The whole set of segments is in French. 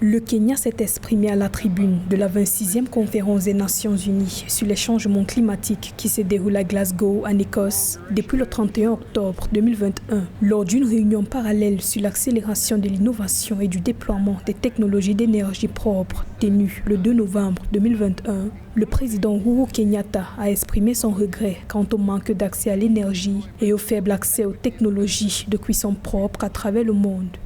Le Kenya s'est exprimé à la tribune de la 26e conférence des Nations Unies sur les changements climatiques qui se déroule à Glasgow, en Écosse, depuis le 31 octobre 2021, lors d'une réunion parallèle sur l'accélération de l'innovation et du déploiement des technologies d'énergie propre tenue le 2 novembre 2021. Le président Uhuru Kenyatta a exprimé son regret quant au manque d'accès à l'énergie et au faible accès aux technologies de cuisson propre à travers le monde.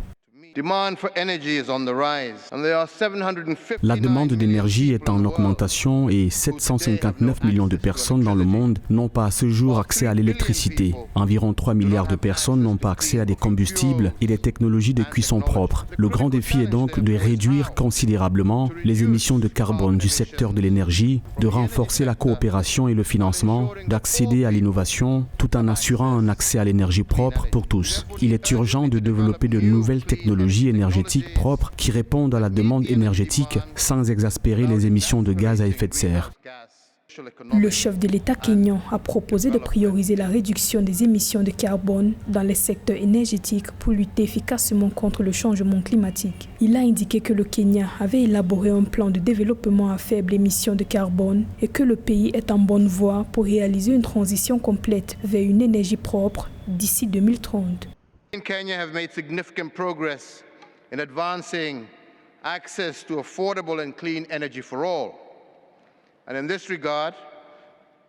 La demande d'énergie est en augmentation et 759 millions de personnes dans le monde n'ont pas à ce jour accès à l'électricité. Environ 3 milliards de personnes n'ont pas accès à des combustibles et des technologies de cuisson propres. Le grand défi est donc de réduire considérablement les émissions de carbone du secteur de l'énergie, de renforcer la coopération et le financement, d'accéder à l'innovation tout en assurant un accès à l'énergie propre pour tous. Il est urgent de développer de nouvelles technologies énergétiques propres qui répondent à la demande énergétique sans exaspérer les émissions de gaz à effet de serre. Le chef de l'État kényan a proposé de prioriser la réduction des émissions de carbone dans les secteurs énergétiques pour lutter efficacement contre le changement climatique. Il a indiqué que le Kenya avait élaboré un plan de développement à faible émission de carbone et que le pays est en bonne voie pour réaliser une transition complète vers une énergie propre d'ici 2030. Kenya have made significant progress in advancing access to affordable and clean energy for all. And in this regard,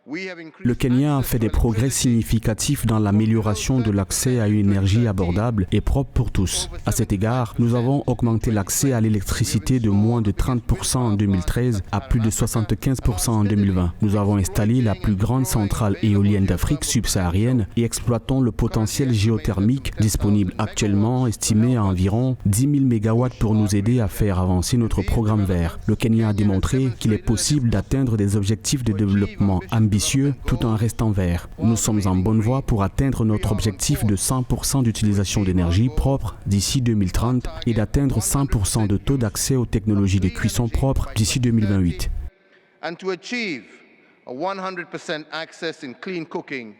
le Kenya a fait des progrès significatifs dans l'amélioration de l'accès à une énergie abordable et propre pour tous. À cet égard, nous avons augmenté l'accès à l'électricité de moins de 30% en 2013 à plus de 75% en 2020. Nous avons installé la plus grande centrale éolienne d'Afrique subsaharienne et exploitons le potentiel géothermique disponible actuellement estimé à environ 10 000 MW pour nous aider à faire avancer notre programme vert. Le Kenya a démontré qu'il est possible d'atteindre des objectifs de développement ambitieux tout en restant vert. Nous sommes en bonne voie pour atteindre notre objectif de 100% d'utilisation d'énergie propre d'ici 2030 et d'atteindre 100% de taux d'accès aux technologies de cuisson propre d'ici 2028. And to achieve a 100% access in clean cooking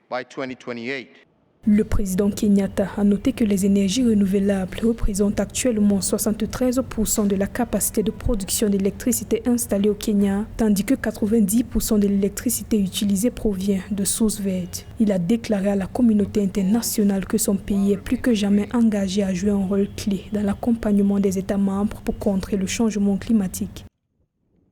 by 2028. Le président Kenyatta a noté que les énergies renouvelables représentent actuellement 73% de la capacité de production d'électricité installée au Kenya, tandis que 90% de l'électricité utilisée provient de sources vertes. Il a déclaré à la communauté internationale que son pays est plus que jamais engagé à jouer un rôle clé dans l'accompagnement des États membres pour contrer le changement climatique.